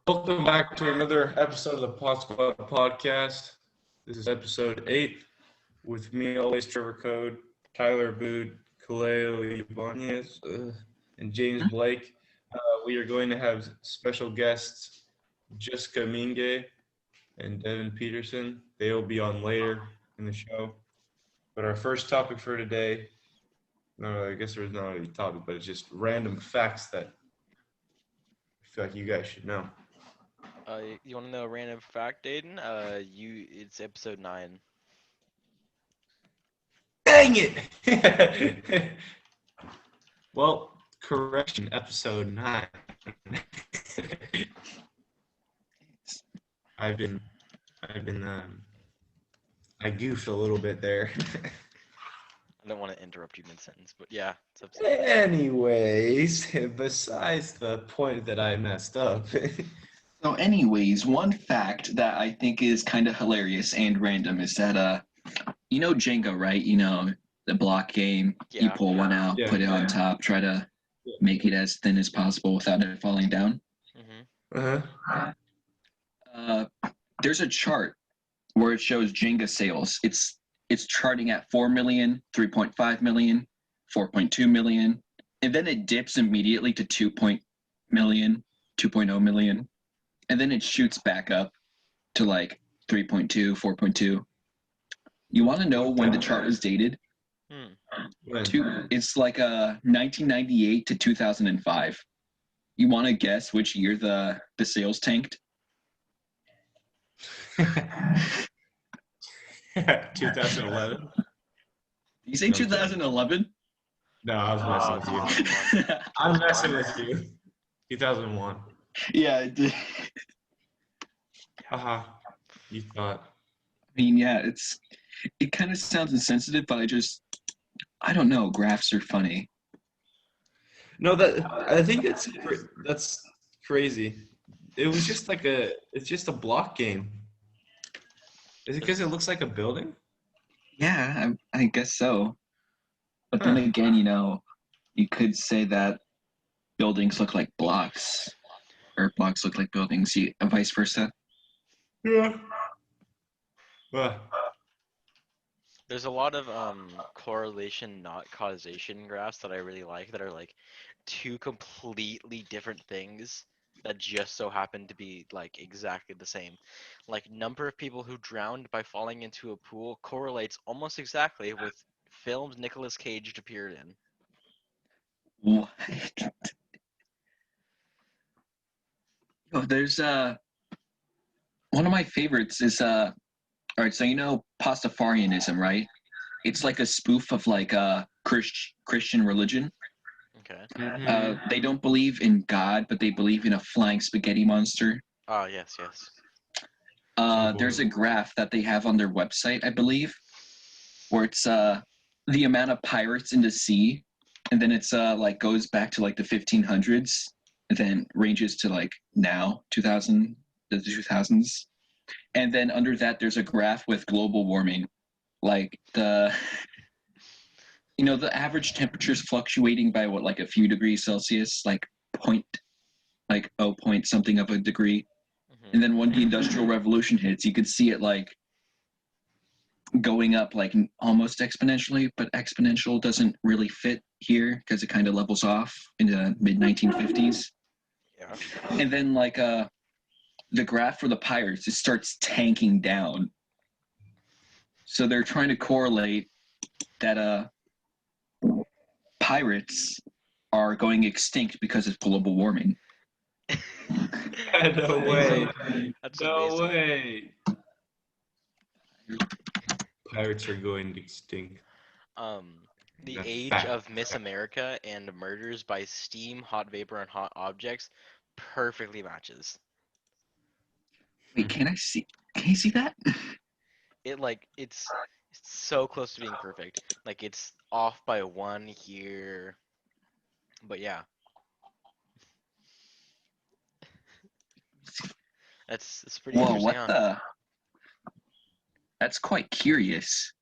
Welcome back to another episode of the Pod Squad podcast. This is episode 8 with me, always Trevor Code, Tyler Bood, Kaleo Ibanez, and James Blake. We are going to have special guests Jessica Mingay and Devin Petersen. They will be on later in the show. But our first topic for today, no, I guess there's not really a topic, but it's just random facts that I feel like you guys should know. You want to know a random fact, Aiden? It's episode 9. Dang it! Well, correction, episode 9. I've been, I goofed a little bit there. I don't want to interrupt you mid-sentence, but yeah, it's episode 9. Anyways, besides the point that I messed up. So anyways, one fact that I think is kind of hilarious and random is that, you know Jenga, right? You know, the block game. You Yeah. pull one out, Yeah. put it on top, try to make it as thin as possible without it falling down. Uh-huh. There's a chart where it shows Jenga sales. It's charting at 4 million, 3.5 million, 4.2 million, and then it dips immediately to 2.0 million, 2.0 million. And then it shoots back up to like 3.2, 4.2. You want to know when the chart was dated? When? It's like 1998 to 2005. You want to guess which year the sales tanked? 2011? You say 2011? No, I was messing with you. I'm messing with you. 2001. Yeah, it did. Haha. You thought. I mean, yeah, it kind of sounds insensitive, but I don't know. Graphs are funny. No, I think that's crazy. It was just it's just a block game. Is it because it looks like a building? Yeah, I guess so. But then again, you know, you could say that buildings look like blocks, or blocks look like buildings, vice versa. Yeah. There's a lot of correlation, not causation graphs that I really like that are like two completely different things that just so happen to be like exactly the same. Like number of people who drowned by falling into a pool correlates almost exactly with films Nicolas Cage appeared in. What? Oh, there's one of my favorites is all right, so you know Pastafarianism, right? It's like a spoof of like Christian religion. Okay. They don't believe in God, but they believe in a flying spaghetti monster. Oh, yes, yes. There's a graph that they have on their website, I believe, where it's the amount of pirates in the sea, and then it's like goes back to like the 1500s, and then ranges to like now the 2000s, and then under that there's a graph with global warming, like the average temperatures fluctuating by what, like a few degrees Celsius, like point something of a degree. And then when the Industrial Revolution hits, you could see it like going up like almost exponentially, but exponential doesn't really fit here because it kind of levels off in the mid 1950s. Yeah. And then like the graph for the pirates, it starts tanking down. So they're trying to correlate that pirates are going extinct because of global warming. No way. That's No amazing. way. Pirates are going extinct. The That's age fact. of Miss America and murders by steam, hot vapor, and hot objects perfectly matches. Wait, can you see that? It's so close to being perfect. Like it's off by 1 here, but yeah, it's pretty Whoa, interesting, what huh? the? That's quite curious.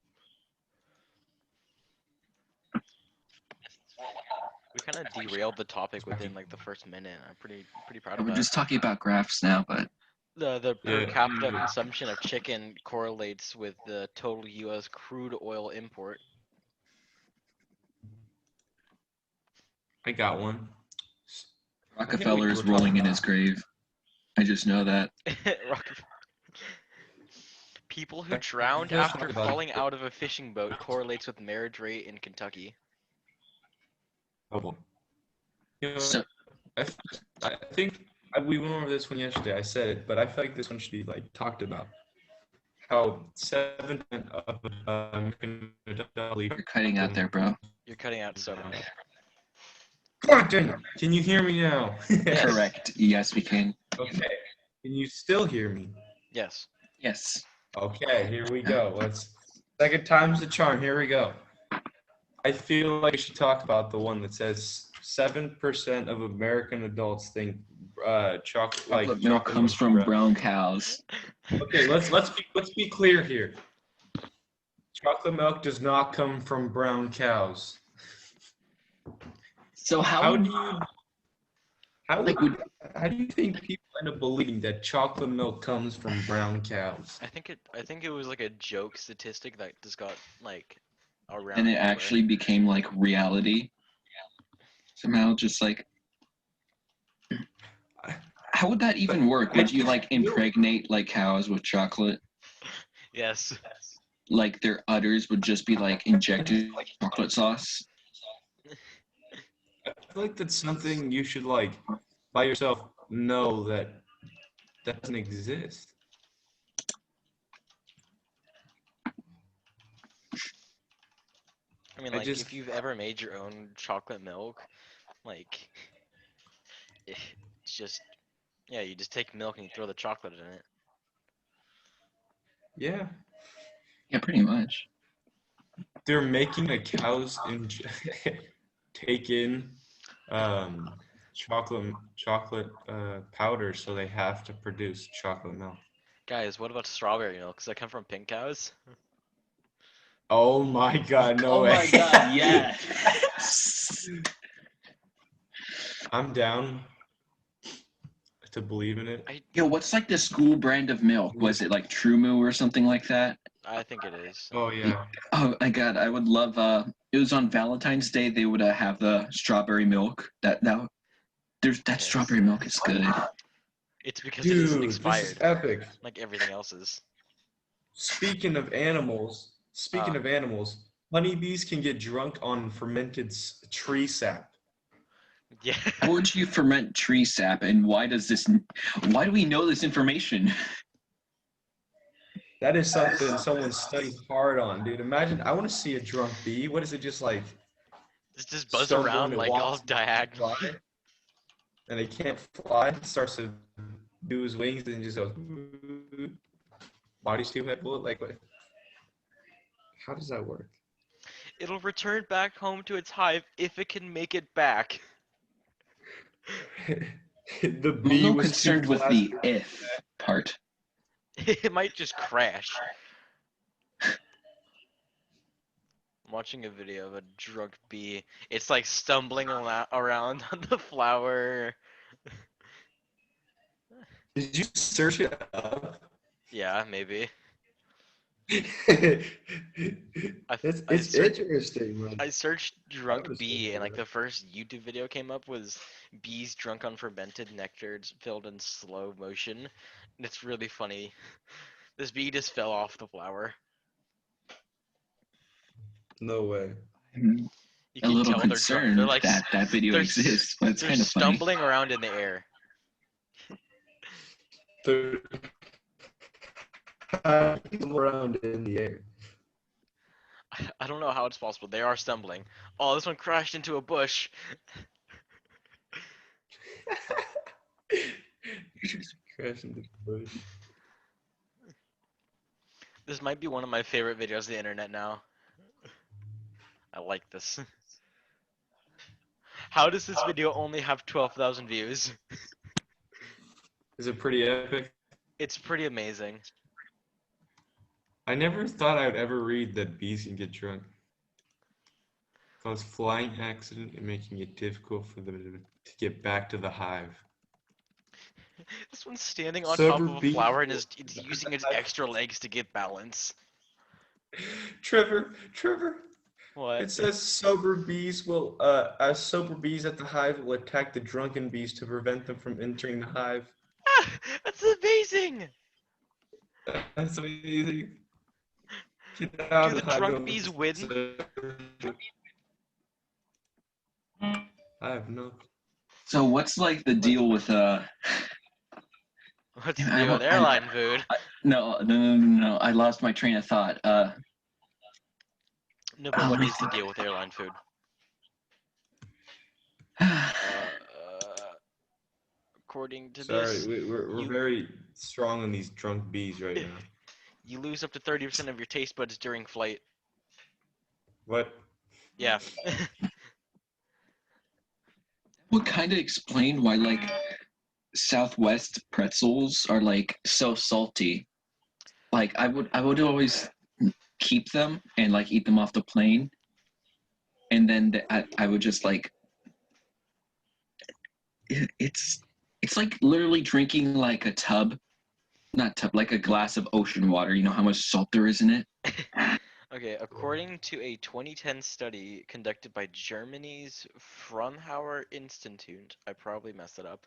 kind of derailed the topic within like the first minute. I'm pretty proud of We're that. just talking about graphs now, but The per Yeah. capita consumption of chicken correlates with the total U.S. crude oil import. I got one. Rockefeller is rolling in his grave. I just know that. People who drowned Let's after talk about falling out of a fishing boat correlates with marriage rate in Kentucky. Oh, you know, So I think we went over this one yesterday. I said it, but I feel like this one should be like talked about. How 7% of American adult you're cutting out there, bro. You're cutting out so much. God dang it. Can you hear me now? Yes. Correct. Yes, we can. Okay. Can you still hear me? Yes. Yes. Okay, here we go. Second time's the charm. Here we go. I feel like we should talk about the one that says 7% of American adults think Chocolate milk comes from brown cows. Okay, let's be clear here. Chocolate milk does not come from brown cows. So How how do you think people end up believing that chocolate milk comes from brown cows? I think it was like a joke statistic that just got like around. and it everywhere. actually became like reality? Somehow just like how would that even work? Would you like impregnate like cows with chocolate? Yes. Like their udders would just be like injected with chocolate sauce? I feel like that's something you should like by yourself know that doesn't exist. I mean, I like just- if you've ever made your own chocolate milk, like it's just yeah, you just take milk and you throw the chocolate in it. Yeah, Yeah, pretty much. they're making the cows take in chocolate powder, so they have to produce chocolate milk. Guys, what about strawberry milk? Does that come from pink cows? Oh my God, no Oh way. my god, yes. I'm down to believe in it. Yo, what's like the school brand of milk? Was it like True Moo or something like that? I think it is. Oh yeah. Oh my god, I would love it was on Valentine's Day they would have the strawberry milk. That Yes. strawberry milk is good. It's because it isn't Dude, this expired, is epic. like everything else is. Speaking of animals, honeybees can get drunk on fermented tree sap. Yeah. How would you ferment tree sap and why do we know this information? That is something someone studied hard on, dude. Imagine, I want to see a drunk bee. What is it just like? Just buzz Stumbling around and like all walks diagonal. fly, and they can't fly. Starts to do his wings and just goes. Body's too heavy. Like, what? How does that work? It'll return back home to its hive if it can make it back. The I'm bee no was concerned too with the flat. if part. It might just crash. I'm watching a video of a drunk bee. It's like stumbling around on the flower. Did you search it up? Yeah, maybe. It's I searched- interesting, man. I searched drunk was bee, so and like cool. the first YouTube video came up was bees drunk on fermented nectar filled in slow motion. And it's really funny. This bee just fell off the flower. No way. I'm You a can little tell they're drunk. concerned They're like that video they're exists, but it's they're kind of funny. stumbling around in the air. They're around in the air. I don't know how it's possible. They are stumbling. Oh, this one crashed into a bush. Crash into the bush. This might be one of my favorite videos on the internet now. I like this. How does this video only have 12,000 views? Is it pretty epic? It's pretty amazing. I never thought I'd ever read that bees can get drunk. cause flying accident and making it difficult for them to get back to the hive. This one's standing on top Sober of a bees flower and will it's not using its have- extra legs to get balance. Trevor, What? it says sober bees at the hive will attack the drunken bees to prevent them from entering the hive. That's amazing! That's amazing. Get Do out of the the hive. drunk bees win? I have no. So what's like the deal with What's the I deal with don't- airline food? No. I lost my train of thought. No, but what is the deal with airline food? According to Sorry, this, we're you- very strong on these drunk bees right now. you lose up to 30% of your taste buds during flight. What? Yeah. would kind of explain why like Southwest pretzels are like so salty. Like I would always keep them and like eat them off the plane, and then I would just like it's like literally drinking like a like a glass of ocean water. You know how much salt there is in it. Okay, according to a 2010 study conducted by Germany's Fraunhofer Institute, I probably messed it up,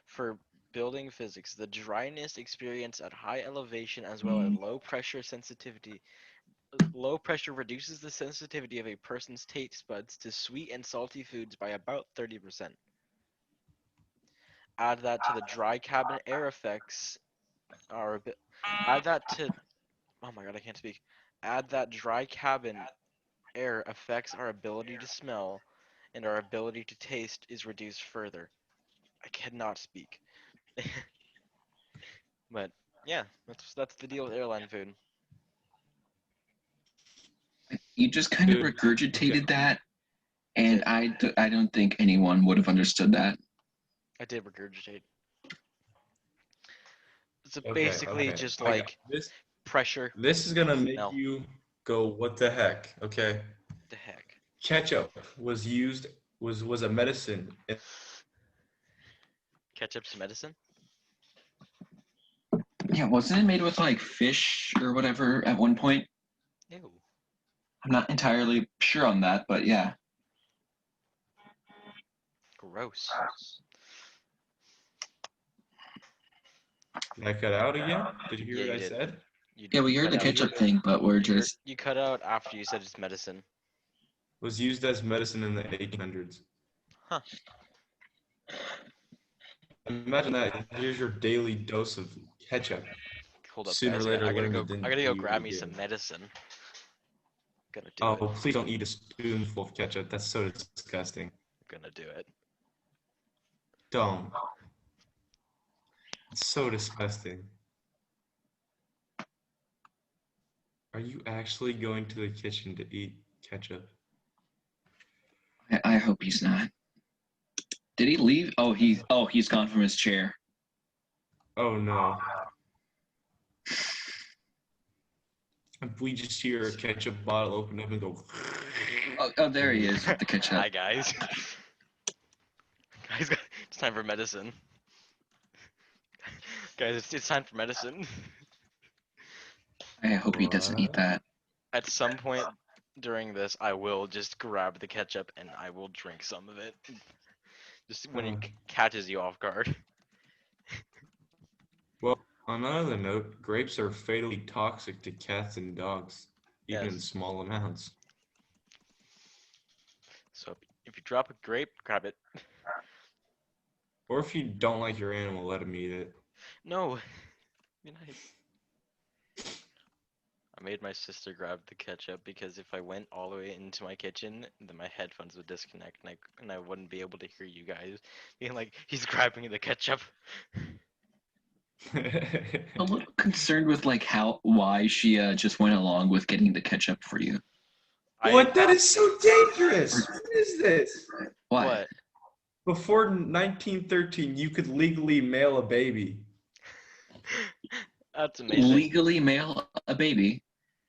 for building physics, the dryness experienced at high elevation as well as low pressure reduces the sensitivity of a person's taste buds to sweet and salty foods by about 30%. Add that to the dry cabin air effects are a bit, add that to, oh my god, I can't speak. Add that dry cabin air affects our ability to smell, and our ability to taste is reduced further. I cannot speak. But yeah, that's the deal with airline food. You just kind of Dude, regurgitated okay. that, and did. I don't think anyone would have understood that. I did regurgitate. So Okay, basically okay. just I got like this. pressure. This is gonna make Smell. you go, what the heck? Okay. The heck. Ketchup was a medicine. Ketchup's medicine? Yeah, wasn't it made with like fish or whatever at one point? Ew. I'm not entirely sure on that, but yeah. Gross. Did I cut out again? Did you hear Yeah, what you I did. said? Yeah, we heard cut the out. ketchup thing, but we're just You cut out after you said it's medicine. Was used as medicine in the 1800s. Huh. Imagine that. Here's your daily dose of ketchup. Hold up, Sooner guys. or later, I gotta learn go. it didn't I gotta do go you grab any me some good. medicine. Gonna do Oh, it. please don't eat a spoonful of ketchup. That's so disgusting. Gonna do it. Don't. It's so disgusting. Are you actually going to the kitchen to eat ketchup? I hope he's not. Did he leave? He's gone from his chair. Oh no. If we just hear a ketchup bottle open up and go. Oh, there he is with the ketchup. Hi guys. Guys, it's time for medicine. Guys, it's time for medicine. I hope he doesn't eat that. At some point during this, I will just grab the ketchup and I will drink some of it. Just when it catches you off guard. Well, on another note, grapes are fatally toxic to cats and dogs, even in Yes. small amounts. So if you drop a grape, grab it. Or if you don't like your animal, let them eat it. No. Be nice. I made my sister grab the ketchup because if I went all the way into my kitchen, then my headphones would disconnect and I wouldn't be able to hear you guys being like, he's grabbing the ketchup. A little concerned with like why she just went along with getting the ketchup for you. What? That is so dangerous. What is this? Why? What? Before 1913, you could legally mail a baby. That's amazing. Legally mail a baby.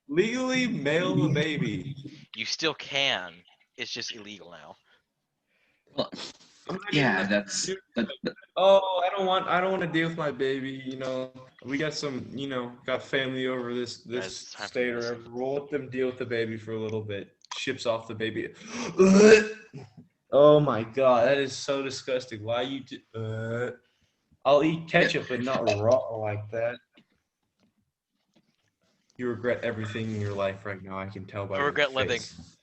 Legally mail a baby. You still can. it's just illegal now. Well, Imagine yeah, that, that's dude. that, Oh, I don't want to deal with my baby. We got got family over Guys, this it's time for state or medicine. whatever. We'll let them deal with the baby for a little bit. Ships off the baby. Oh my god, that is so disgusting. Why you? I'll eat ketchup, but not raw like that. You regret everything in your life right now. I can tell by I your regret living. face.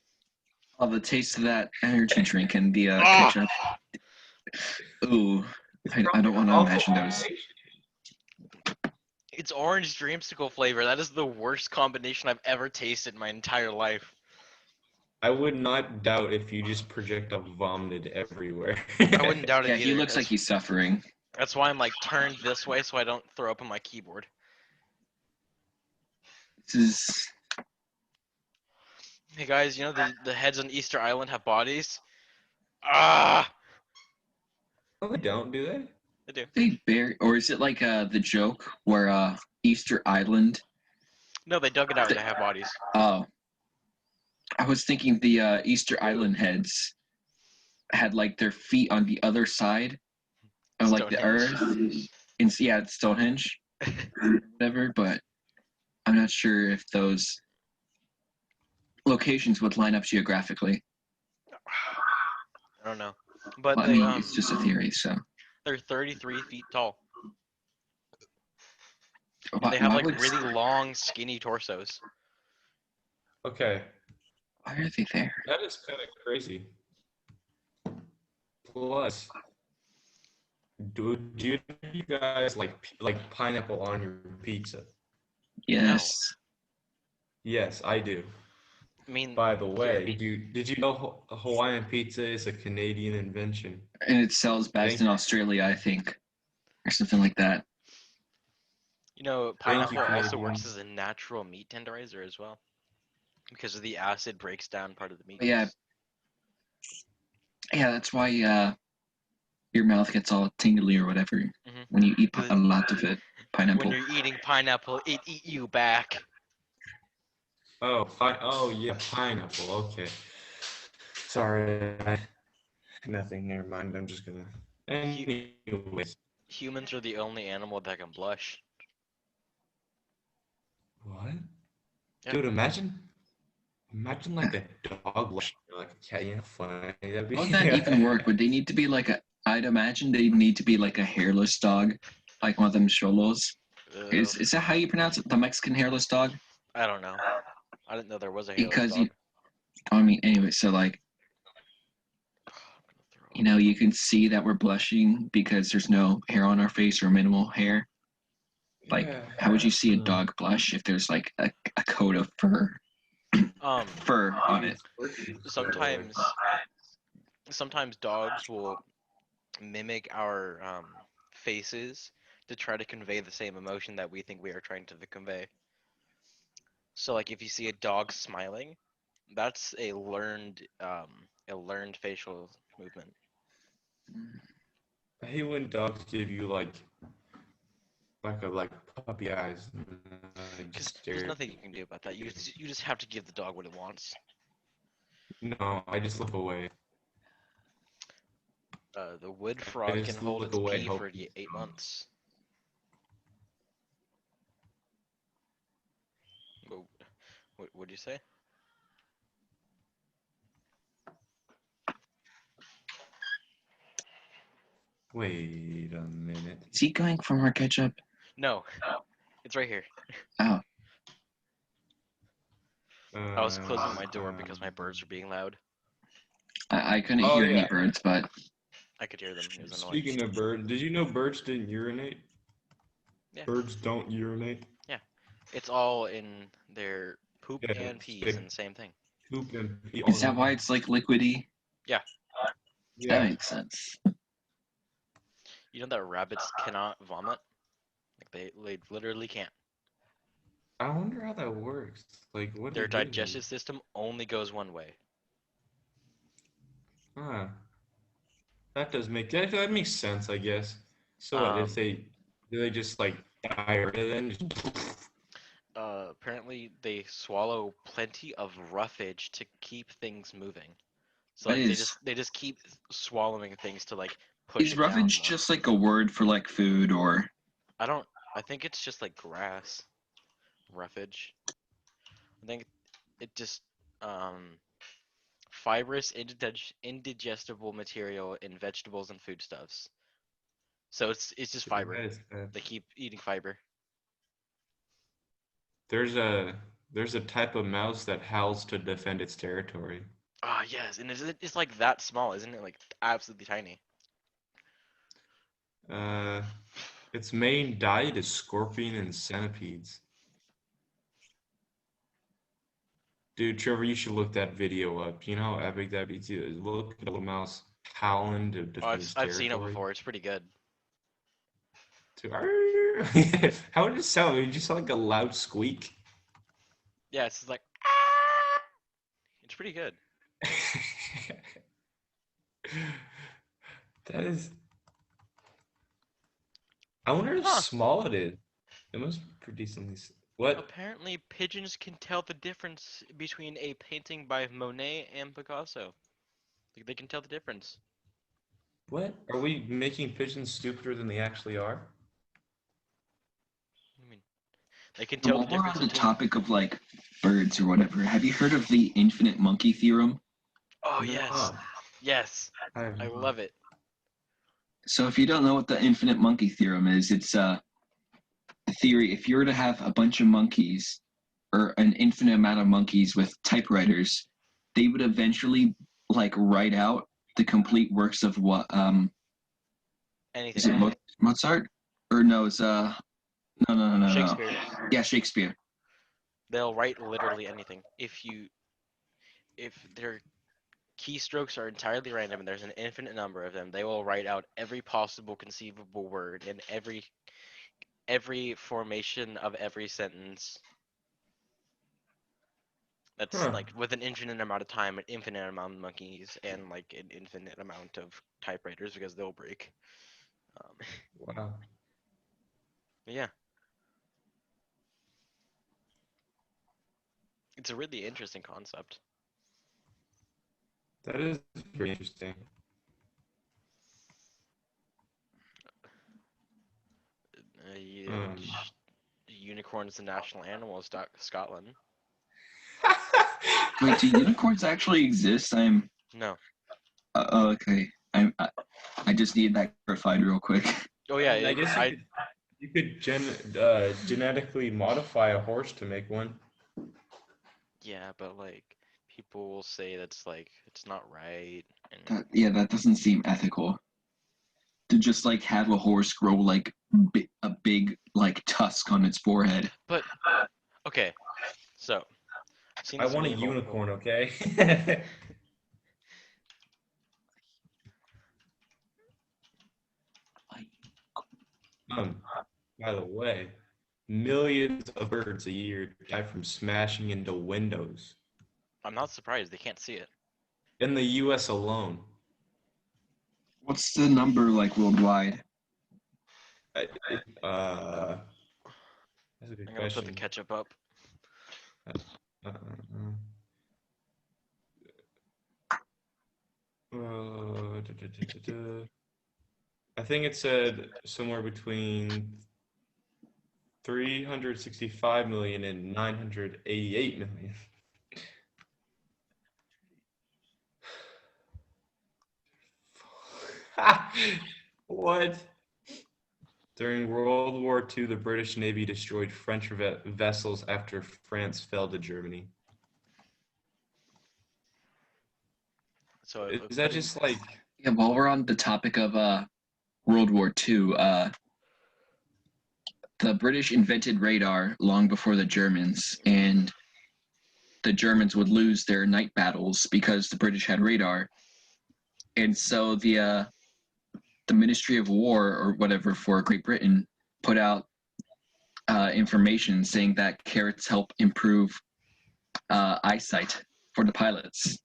all the taste of that energy drink and the Ah! ketchup. Ooh, I don't want to Awful imagine those. combination. It's orange dreamsicle flavor. That is the worst combination I've ever tasted in my entire life. I would not doubt if you just projectile vomited everywhere. I wouldn't doubt it Yeah, either. he looks like he's suffering. That's why I'm like turned this way so I don't throw up on my keyboard. This is Hey guys, you know the heads on Easter Island have bodies? Ah! No, they don't, do they? They do. they bury, or is it like the joke where Easter Island? No, they dug it out and they have bodies. Oh, I was thinking the Easter Island heads had like their feet on the other side of like the Stonehenge. Earth. Yeah, it's Stonehenge, whatever. But I'm not sure if those locations would line up geographically. I don't know. But Well, I they mean, it's just a theory, so they're 33 feet tall. And why, they have why like would really long, skinny torsos. Okay, why are they there? that is kind of crazy. Plus, do you guys like pineapple on your pizza? Yes, Yes, I do. I mean, By the way, here, did you know Hawaiian pizza is a Canadian invention? and it sells best Thank in you. Australia, I think, or something like that. you know, Thank you, pineapple also works Canadians. as a natural meat tenderizer as well. Because of the acid breaks down part of the meat. But yeah, that's why your mouth gets all tingly or whatever when you eat a lot of it. Pineapple. When you're eating pineapple, it eat you back. Oh yeah, pineapple. Okay. Sorry, nothing. Never mind. I'm just gonna. Anyways, Humans are the only animal that can blush. what? Yeah. Dude, imagine like a dog blushing or like a cat. You know, how funny that'd be. How would that even work? Would they need to be like a? I'd imagine they need to be like a hairless dog, like one of them cholos. Is that how you pronounce it? The Mexican hairless dog? I don't know. I didn't know there was a hairless Because dog. I mean, anyway, so like, you can see that we're blushing because there's no hair on our face or minimal hair. Like, Yeah. how would you see a dog blush if there's like a coat of fur on it? Sometimes dogs will mimic our faces to try to convey the same emotion that we think we are trying to convey. So like if you see a dog smiling, that's a learned facial movement. I hate when dogs give you like puppy eyes. And, Because just there's stare. nothing you can do about that. You just have to give the dog what it wants. No, I just look away. The wood I frog can just hold look its away, pee hope for he 8 comes. months. What'd you say? Wait a minute. Is he going for more ketchup? No, it's right here. Oh, I was closing my door because my birds were being loud. I couldn't Oh, hear any yeah. birds, but I could hear them. It was annoying. Speaking of birds, did you know birds didn't urinate? Yeah. Birds don't urinate. It's all in their poop Yeah, and peas they and the same thing. poop and pee. is that why it's like liquidy? That Yeah. makes sense. You know that rabbits cannot vomit? Like they literally can't. I wonder how that works. Like, what do Their they do? digestive system only goes one way. Huh. That makes sense, I guess. So what if do they just like diarrhea then? Apparently they swallow plenty of roughage to keep things moving. So like they just keep swallowing things to like push Is it down roughage more. just like a word for like food or? I think it's just like grass. Roughage. I think it just fibrous indigestible material in vegetables and foodstuffs. So it's just fiber. That is bad. They keep eating fiber. There's a type of mouse that howls to defend its territory. Ah, yes, and it's like that small, isn't it? Like absolutely tiny. Uh, its main diet is scorpion and centipedes. Dude, Trevor, you should look that video up. You know how epic that be? Too? Look at a little mouse howling to Oh, defend its I've seen it territory. before. It's pretty good. How would it sound? Would you sound like a loud squeak? Yeah, it's just like "Ah!" It's pretty good. That is. I wonder how Huh. small it is. It must be pretty decently. What? Apparently, pigeons can tell the difference between a painting by Monet and Picasso. Like they can tell the difference. What? Are we making pigeons stupider than they actually are? I mean, they can tell the While we're on difference the between. topic of like birds or whatever, have you heard of the infinite monkey theorem? Oh No. yes, yes, I love it. So if you don't know what the infinite monkey theorem is, it's a theory. If you were to have a bunch of monkeys or an infinite amount of monkeys with typewriters, they would eventually like write out the complete works of what Anything. is it Mozart? Or no, it's no. Shakespeare. Yeah, Shakespeare. They'll write literally anything. If their keystrokes are entirely random and there's an infinite number of them, they will write out every possible conceivable word in every formation of every sentence. That's Huh. like with an infinite amount of time, an infinite amount of monkeys, and like an infinite amount of typewriters because they'll break. Um, Wow. but yeah, it's a really interesting concept. That is very interesting. Um. Unicorn is the national animal of Scotland. Wait, do unicorns actually exist? No. Okay. I just need that clarified real quick. Oh yeah, I guess you could genetically modify a horse to make one. yeah, but like people will say that's like it's not right. And That doesn't seem ethical. To just like have a horse grow like a big like tusk on its forehead. but okay, so I've seen I this want a meme unicorn, okay? By the way, millions of birds a year die from smashing into windows I'm not surprised they can't see it. in the U.S. alone. What's the number like worldwide? That's a good I'm gonna put the question. ketchup up. Uh, I think it said somewhere between 365 million and 988 million. What? During World War II, the British Navy destroyed French vessels after France fell to Germany. So Is that just like Yeah, while we're on the topic of World War II, the British invented radar long before the Germans, and the Germans would lose their night battles because the British had radar. And so the Ministry of War or whatever for Great Britain put out information saying that carrots help improve eyesight for the pilots.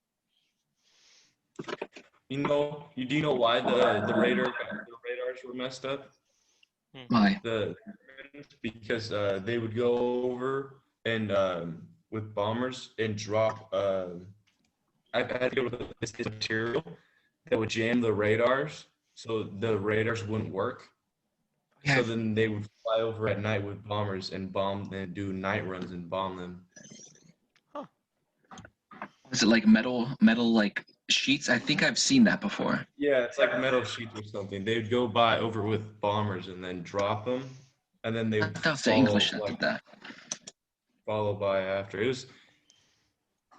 do you know why the radars were messed up? Why? Because they would go over and with bombers and drop I've had to go with this material that would jam the radars, so the radars wouldn't work. Yeah, So then they would fly over at night with bombers and bomb and do night runs and bomb them. Huh. was it like metal like sheets? I think I've seen that before. Yeah, it's like metal sheets or something. They would go by over with bombers and then drop them, and then they I would thought it was the English that like did that. follow by after. It was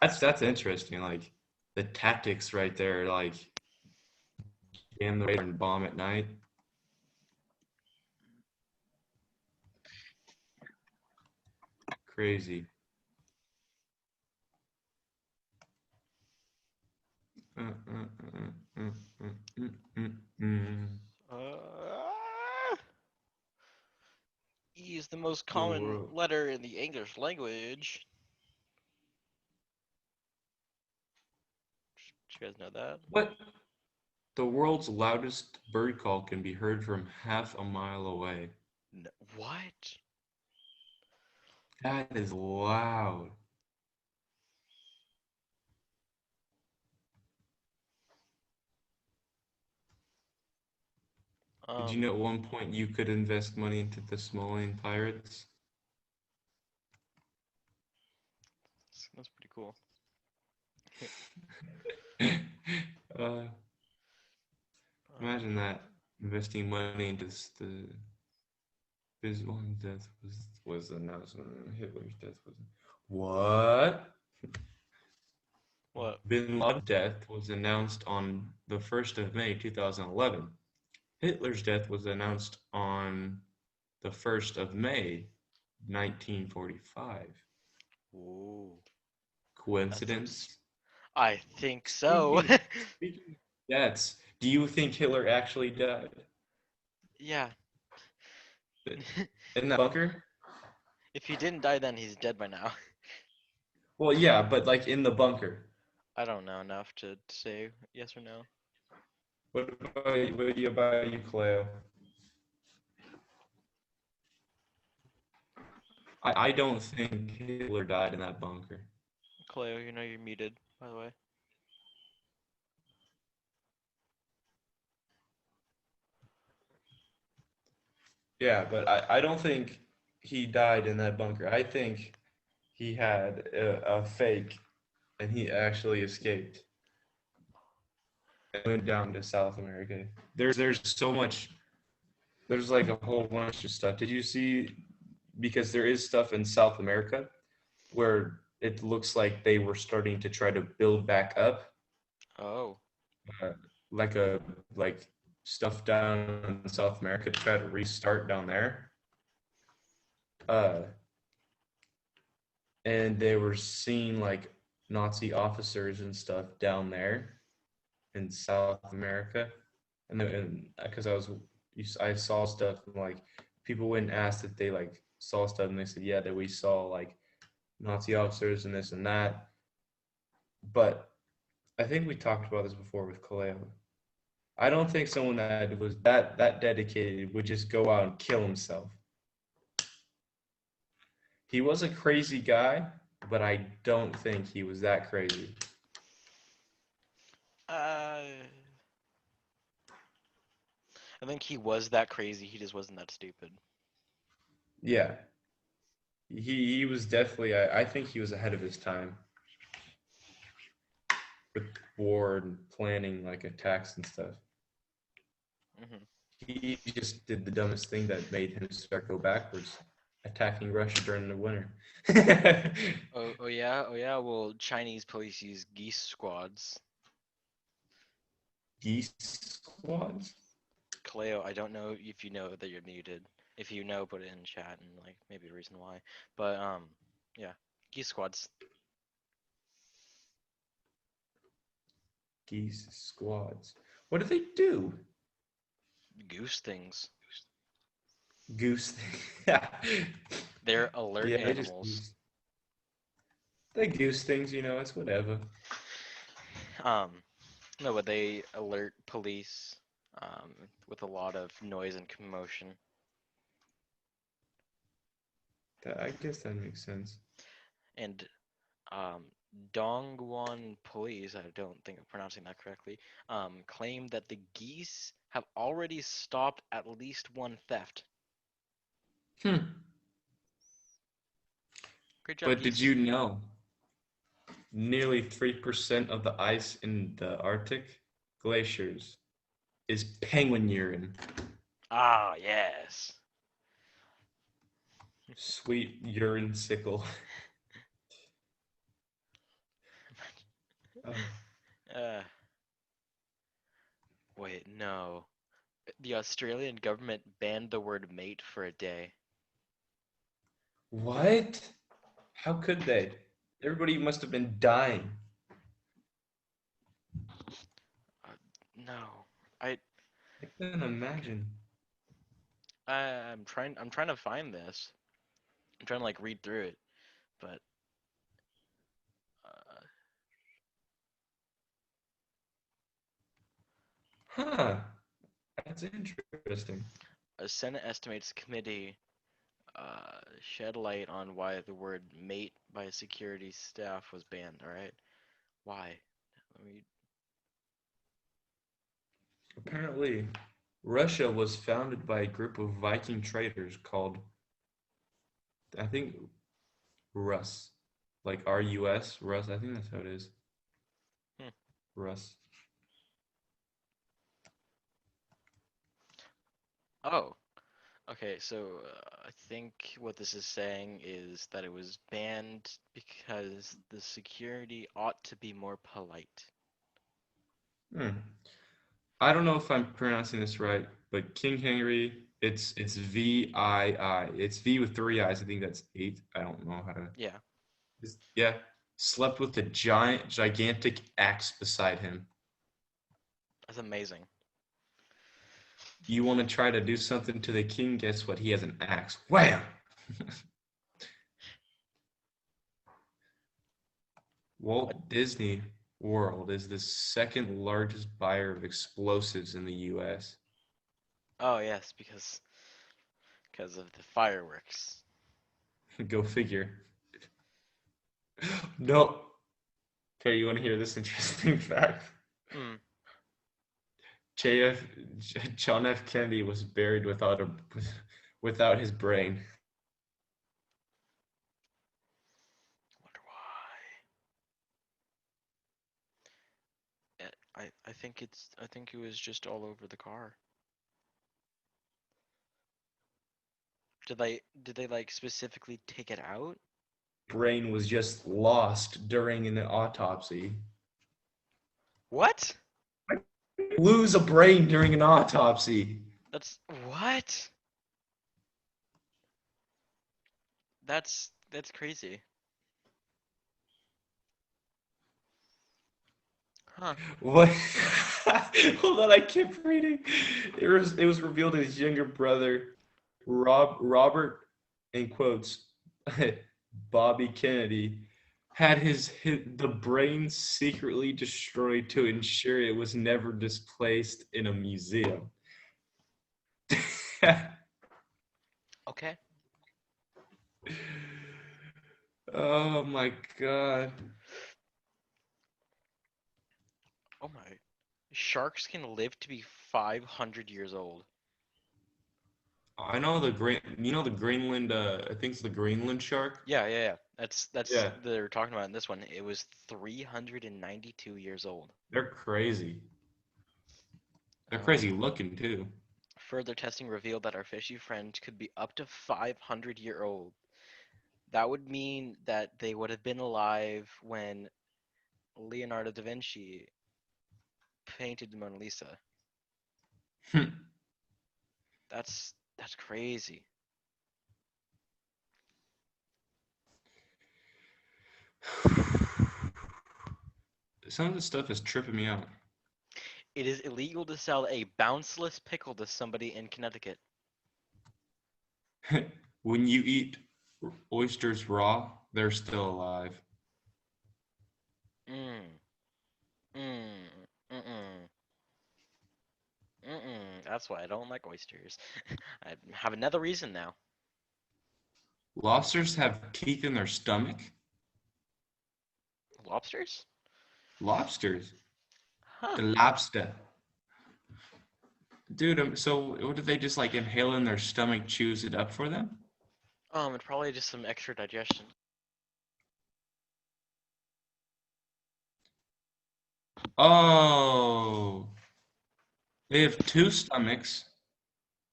that's interesting. Like the tactics right there, like jam the radar and bomb at night. Crazy. Uh, E is the most The common world. letter in the English language. Did you guys know that? What? The world's loudest bird call can be heard from half a mile away. No, what? That is loud. Did you know at one point you could invest money into the Somalian pirates? That's pretty cool. uh, imagine that investing money into the his own death was announced. Hitler's death was what? What? Bin Laden's death was announced on the 1st of May 2011. Hitler's death was announced on the 1st of May 1945. Ooh. Coincidence? I think so. Speaking of deaths, do you think Hitler actually died Yeah. in that bunker? If he didn't die then, he's dead by now. Well, yeah, but like in the bunker. I don't know enough to say yes or no. What about you, Cleo? I don't think Hitler died in that bunker. Cleo, you know you're muted, by the way. Yeah, but I don't think he died in that bunker. I think he had a fake and he actually escaped and went down to South America. There's so much, there's like a whole bunch of stuff. Did you see, because there is stuff in South America where it looks like they were starting to try to build back up, Oh. uh, like a like stuff down in South America to try to restart down there. Uh, and they were seeing like Nazi officers and stuff down there in South America, and because I saw stuff and like people went and asked if they like saw stuff and they said yeah that we saw like Nazi officers and this and that, but I think we talked about this before with Kaleo. I don't think someone that was that dedicated would just go out and kill himself. He was a crazy guy, but I don't think he was that crazy. I think he was that crazy, he just wasn't that stupid. Yeah, he was definitely. I think he was ahead of his time with war and planning like attacks and stuff. Hmm. He just did the dumbest thing that made him start go backwards, attacking Russia during the winter. Oh yeah. Well, Chinese police use geese squads. Geese squads? Cleo, I don't know if you know that you're muted. If you know, put it in chat and like maybe a reason why. But yeah, geese squads. Geese squads. What do they do? Goose things. Goose. Yeah. They're alert Yeah, animals. they goose things, you know, it's whatever. Um, no, but they alert police with a lot of noise and commotion. I guess that makes sense. And Dongwon police, I don't think I'm pronouncing that correctly, claim that the geese have already stopped at least one theft. Hmm. Great job, But did geese. you know nearly 3% of the ice in the Arctic glaciers is penguin urine? Ah, yes. Sweet urine sickle. Oh. Uh, wait, no. The Australian government banned the word mate for a day. What? How could they? Everybody must have been dying. Uh, no. I I can't imagine. I'm trying to find this. I'm trying to like read through it, but uh, Huh. That's interesting. a Senate estimates committee shed light on why the word mate by security staff was banned. All right, why? Let me. Apparently, Russia was founded by a group of Viking traders called, I think, Rus. Like R-U-S, Rus. I think that's how it is. Hmm. Rus. Oh, okay. So I think what this is saying is that it was banned because the security ought to be more polite. Hmm. I don't know if I'm pronouncing this right, but King Henry, it's V-I-I. It's V with three I's. I think that's 8. I don't know how to. Yeah, Yeah. Slept with a gigantic axe beside him. that's amazing. You want to try to do something to the king? Guess what? He has an axe. Wham! What? Walt Disney World is the second largest buyer of explosives in the U.S. Oh yes, because of the fireworks. Go figure. No. Okay, you want to hear this interesting fact? Hmm. JF John F. Kennedy was buried without his brain. Wonder why. I think it was just all over the car. Did they like specifically take it out? Brain was just lost during an autopsy. What? Lose a brain during an autopsy. That's what? That's crazy. Huh. What? Hold on, I kept reading. It was revealed his younger brother, Robert, in quotes, Bobby Kennedy, had the brain secretly destroyed to ensure it was never displaced in a museum. Okay. Oh my god. Oh my. Sharks can live to be 500 years old. I know the Greenland, I think it's the Greenland shark. Yeah. That's Yeah, they're talking about in this one. It was 392 years old. they're crazy. They're Um, crazy looking too. Further testing revealed that our fishy friends could be up to 500-year-old. That would mean that they would have been alive when Leonardo da Vinci painted the Mona Lisa. That's crazy. Some of this stuff is tripping me out. It is illegal to sell a bounceless pickle to somebody in Connecticut. When you eat oysters raw, they're still alive. Mm. Mm. Mm-mm. Mm-mm. That's why I don't like oysters. I have another reason now. Lobsters have teeth in their stomach. Lobsters? Lobsters. Huh. The lobster. Dude, so what did they just like inhale in their stomach, chews it up for them? It's probably just some extra digestion. Oh, they have two stomachs,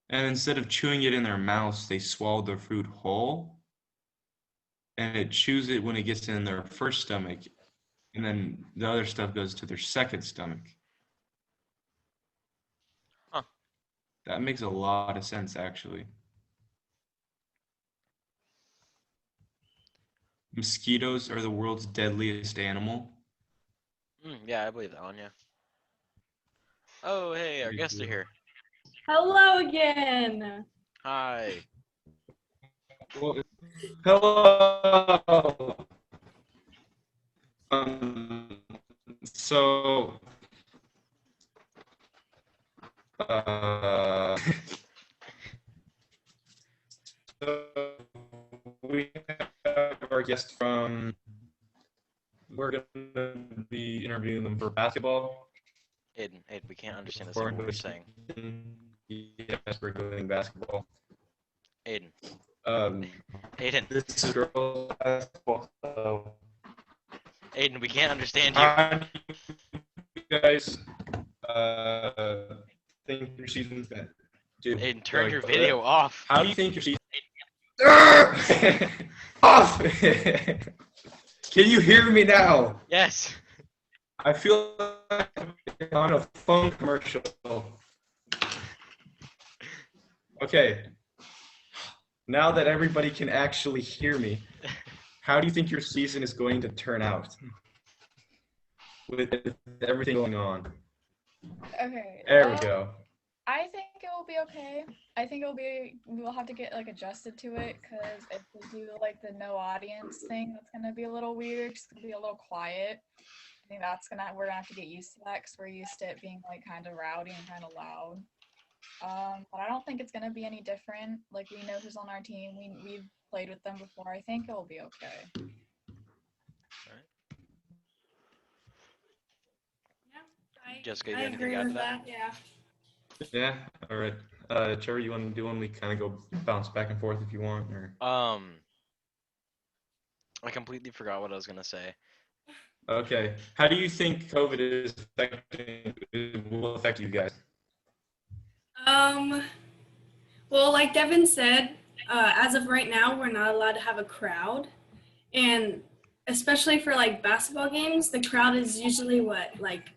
and instead of chewing it in their mouths, they swallow their food whole, and it chews it when it gets in their first stomach, and then the other stuff goes to their second stomach. Huh. That makes a lot of sense, actually. Mosquitoes are the world's deadliest animal. Yeah, I believe that one, yeah. Oh, hey, our guests are here. Hello again. Hi. Well, hello. So, uh, so we have our guest from. We're going to be interviewing them for basketball. Aiden, we can't understand a single word you're saying. Yes, we're doing basketball. Aiden. Um, Aiden. This is girls basketball. So Aiden, we can't understand you. how do you guys think your season's been? Dude, Aiden, turn like, your video off. How do you think your season? Off. Can you hear me now? Yes. I feel like I'm on a phone commercial. Okay. Now that everybody can actually hear me, how do you think your season is going to turn out with everything going on? Okay. There we go. I think it will be okay. I think we'll have to get like adjusted to it because if we do like the no audience thing, that's gonna be a little weird. It's gonna be a little quiet. I think we're gonna have to get used to that because we're used to it being like kind of rowdy and kind of loud. But I don't think it's gonna be any different. Like we know who's on our team. We've played with them before. I think it will be okay. Jessica, you got anything to add to that? Yeah. Yeah. All right. Trevor, you want to kind of go bounce back and forth if you want, or? I completely forgot what I was gonna say. Okay. How do you think COVID will affect you guys? Well, like Devin said, as of right now, we're not allowed to have a crowd. And especially for like basketball games, the crowd is usually what like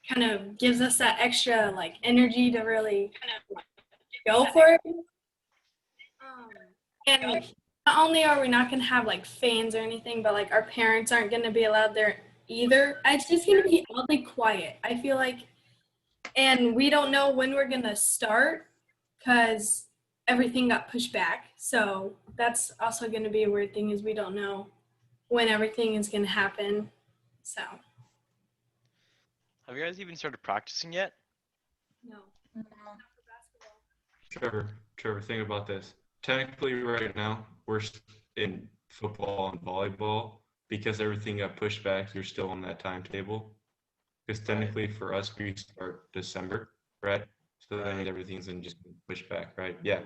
kind of gives us that extra like energy to really kind of go for it. And not only are we not going to have like fans or anything, but like our parents aren't going to be allowed there either. It's just going to be oddly quiet, I feel like. And we don't know when we're going to start because everything got pushed back. So that's also going to be a weird thing is we don't know when everything is going to happen. So. Have you guys even started practicing yet? No. Trevor, think about this. Technically, right now, we're in football and volleyball because everything got pushed back. You're still on that timetable. Because technically, for us, we start December, right? So that means everything's going to just be pushed back, right? Yeah.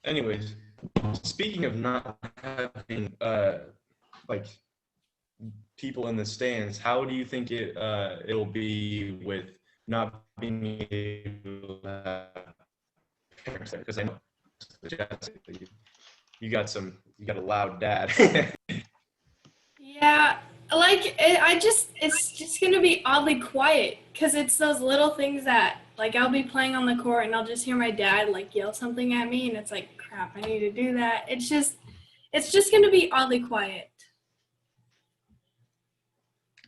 Anyways, speaking of not having like people in the stands, how do you think it'll be with not being able to have parents there? Because I know you got a loud dad. Yeah, like it's just gonna be oddly quiet because it's those little things that like I'll be playing on the court and I'll just hear my dad like yell something at me and it's like crap, I need to do that. It's just gonna be oddly quiet.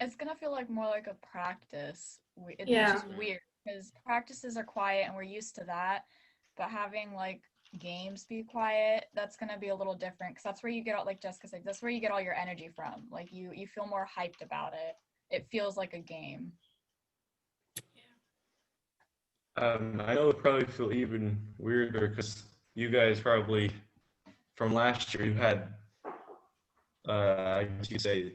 It's gonna feel like more like a practice. It's Yeah. just weird because practices are quiet and we're used to that, but having like games be quiet, that's gonna be a little different because that's where you get all, like Jessica said, that's where you get all your energy from. Like you feel more hyped about it. It feels like a game. I know it probably feel even weirder because you guys probably from last year you had I guess you could say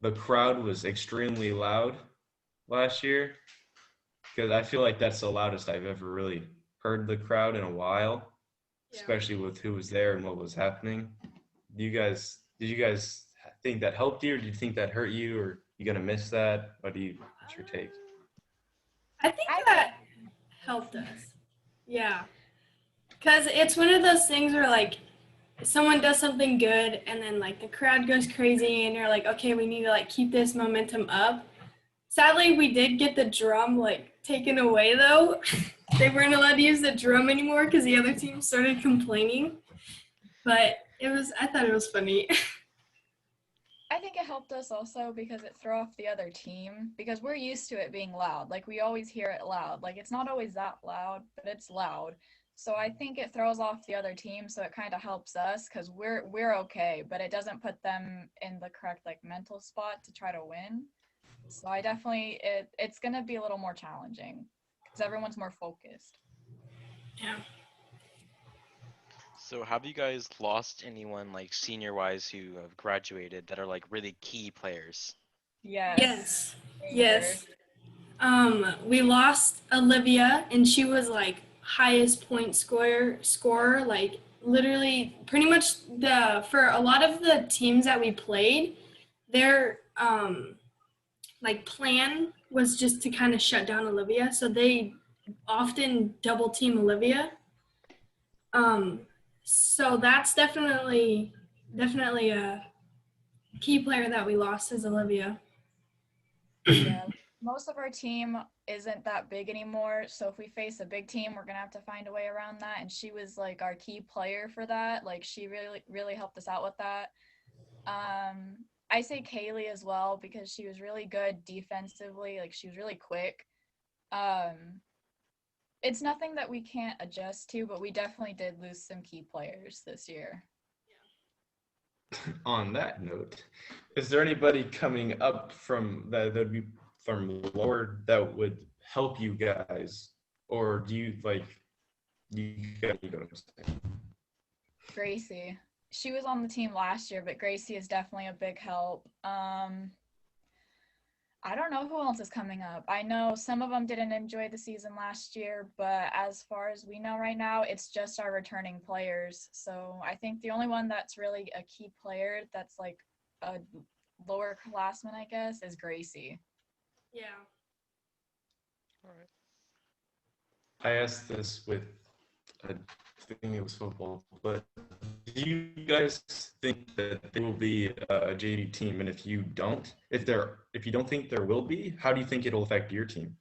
the crowd was extremely loud last year, because I feel like that's the loudest I've ever really heard the crowd in a while, Yeah. especially with who was there and what was happening. Did you guys think that helped you, or do you think that hurt you, or you gonna miss that? What's your take? I think I that helped us. Yeah. Because it's one of those things where, like, someone does something good and then, like, the crowd goes crazy and you're like, okay, we need to, like, keep this momentum up. Sadly, we did get the drum, like, taken away, though. They weren't allowed to use the drum anymore because the other team started complaining. But I thought it was funny. I think it helped us also because it threw off the other team because we're used to it being loud. Like we always hear it loud. Like it's not always that loud, but it's loud. So I think it throws off the other team, so it kind of helps us because we're okay, but it doesn't put them in the correct like mental spot to try to win. So I definitely it's gonna be a little more challenging because everyone's more focused. Yeah. So have you guys lost anyone like senior wise who have graduated that are like really key players? Yes. Yes. We lost Olivia, and she was like highest point scorer, like literally pretty much for a lot of the teams that we played, their like plan was just to kind of shut down Olivia, so they often double team Olivia. So that's definitely a key player that we lost is Olivia. Yeah. Most of our team isn't that big anymore, so if we face a big team, we're gonna have to find a way around that. And she was like our key player for that. Like she really helped us out with that. I say Kaylee as well because she was really good defensively. Like she was really quick. Um, it's nothing that we can't adjust to, but we definitely did lose some key players this year. On that note, is there anybody coming up from that would be from lower that would help you guys, or do you like you got you know what I'm saying? Gracie. She was on the team last year, but Gracie is definitely a big help. I don't know who else is coming up. I know some of them didn't enjoy the season last year, but as far as we know right now, it's just our returning players. So I think the only one that's really a key player that's like a lower classman, I guess, is Gracie. Yeah. All right. I asked this with I think it was football, but do you guys think that there will be a JV team? And if you don't, if you don't think there will be, how do you think it'll affect your team?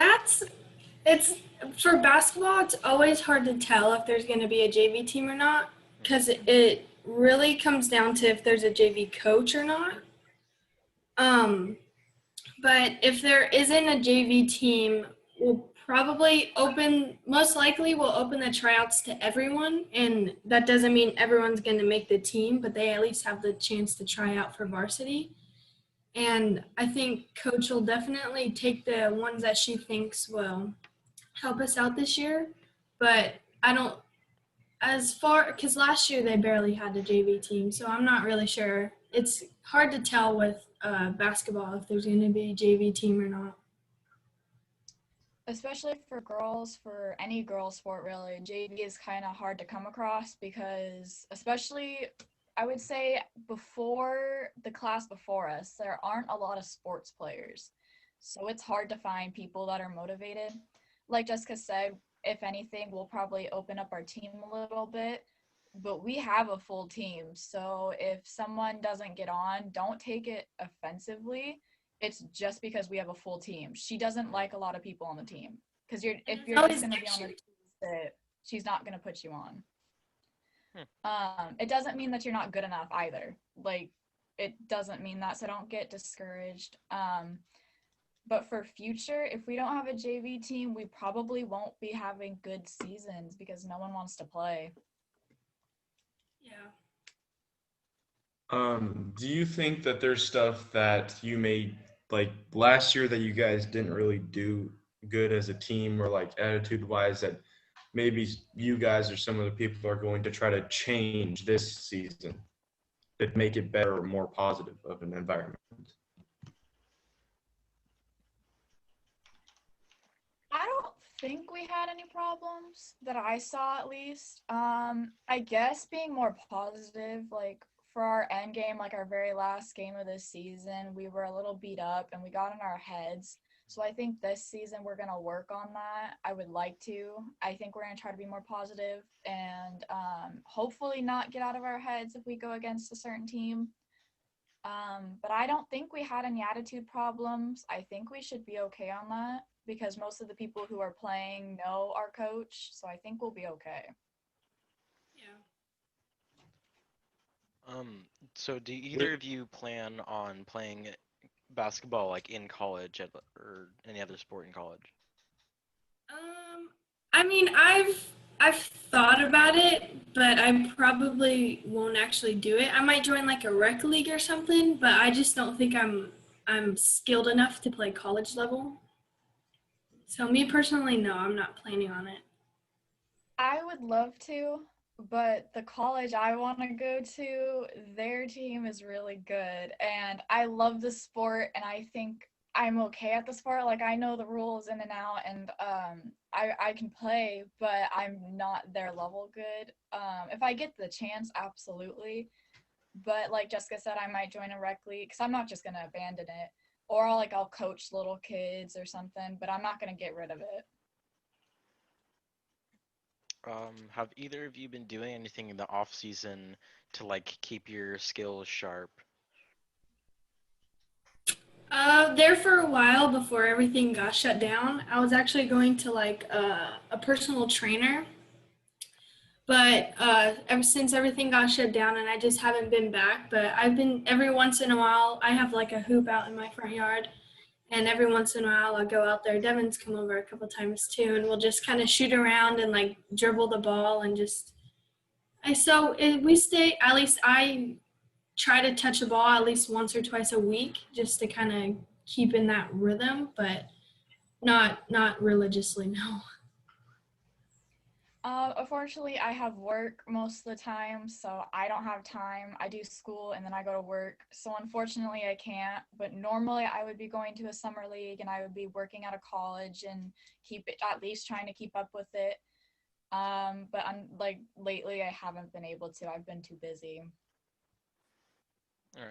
It's for basketball, it's always hard to tell if there's going to be a JV team or not because it really comes down to if there's a JV coach or not. But if there isn't a JV team, we'll most likely we'll open the tryouts to everyone, and that doesn't mean everyone's going to make the team, but they at least have the chance to try out for varsity. And I think coach will definitely take the ones that she thinks will help us out this year, but I don't because last year they barely had a JV team, so I'm not really sure. It's hard to tell with basketball if there's going to be a JV team or not. Especially for girls, for any girl sport really, JV is kind of hard to come across because especially I would say before the class before us, there aren't a lot of sports players. So it's hard to find people that are motivated. Like Jessica said, if anything, we'll probably open up our team a little bit, but we have a full team. So if someone doesn't get on, don't take it offensively. It's just because we have a full team. She doesn't like a lot of people on the team because if you're just going to be on the team, she's not going to put you on. It doesn't mean that you're not good enough either. Like it doesn't mean that, so don't get discouraged. But for future, if we don't have a JV team, we probably won't be having good seasons because no one wants to play. Yeah. Do you think that there's stuff that you made like last year that you guys didn't really do good as a team, or like attitude wise, that maybe you guys or some of the people are going to try to change this season? that make it better or more positive of an environment? I don't think we had any problems that I saw, at least. I guess being more positive, like for our end game, like our very last game of this season, we were a little beat up and we got in our heads. So I think this season we're gonna work on that. I would like to. I think we're gonna try to be more positive and hopefully not get out of our heads if we go against a certain team. But I don't think we had any attitude problems. I think we should be okay on that because most of the people who are playing know our coach, so I think we'll be okay. Yeah. So do either of you plan on playing basketball like in college or any other sport in college? I mean, I've thought about it, but I probably won't actually do it. I might join like a rec league or something, but I just don't think I'm skilled enough to play college level. So me personally, no, I'm not planning on it. I would love to, but the college I want to go to, their team is really good. And I love the sport, and I think I'm okay at the sport. Like, I know the rules in and out, and I can play, but I'm not their level good. If I get the chance, absolutely. But like Jessica said, I might join a rec league because I'm not just going to abandon it. Or I'll coach little kids or something, but I'm not going to get rid of it. Have either of you been doing anything in the off season to like keep your skills sharp? There for a while before everything got shut down, I was actually going to like a personal trainer. But ever since everything got shut down and I just haven't been back, but I've been every once in a while, I have like a hoop out in my front yard. And every once in a while, I'll go out there. Devin's come over a couple times too, and we'll just kind of shoot around and like dribble the ball and just. We stay. At least I try to touch the ball at least once or twice a week, just to kind of keep in that rhythm, but not religiously. No. Unfortunately, I have work most of the time, so I don't have time. I do school and then I go to work. So unfortunately, I can't. But normally, I would be going to a summer league and I would be working at a college and keep it at least trying to keep up with it. But I'm like lately, I haven't been able to. I've been too busy. All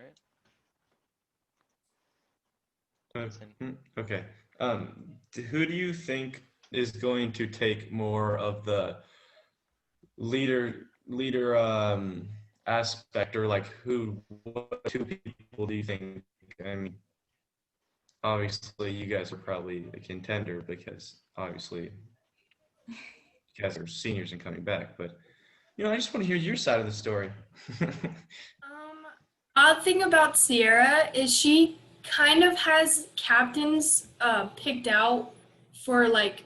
right. Okay. Who do you think is going to take more of the leader aspect, or like what two people do you think? I mean, obviously you guys are probably a contender because obviously you guys are seniors and coming back, but I just want to hear your side of the story. Odd thing about Sierra is she kind of has captains picked out for like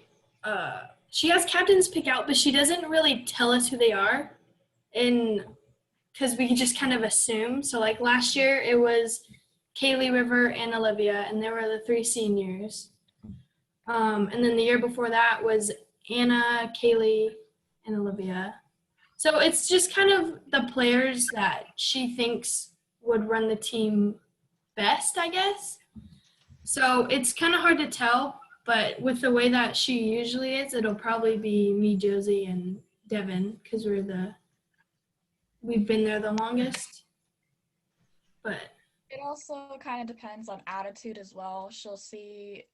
she has captains pick out, but she doesn't really tell us who they are, and because we just kind of assume. So like last year it was Kaylee, River, and Olivia, and they were the three seniors. And then the year before that was Anna, Kaylee, and Olivia. So it's just kind of the players that she thinks would run the team best, I guess. So it's kind of hard to tell, but with the way that she usually is, it'll probably be me, Josie, and Devin because we've been there the longest. But it also kind of depends on attitude as well. She'll see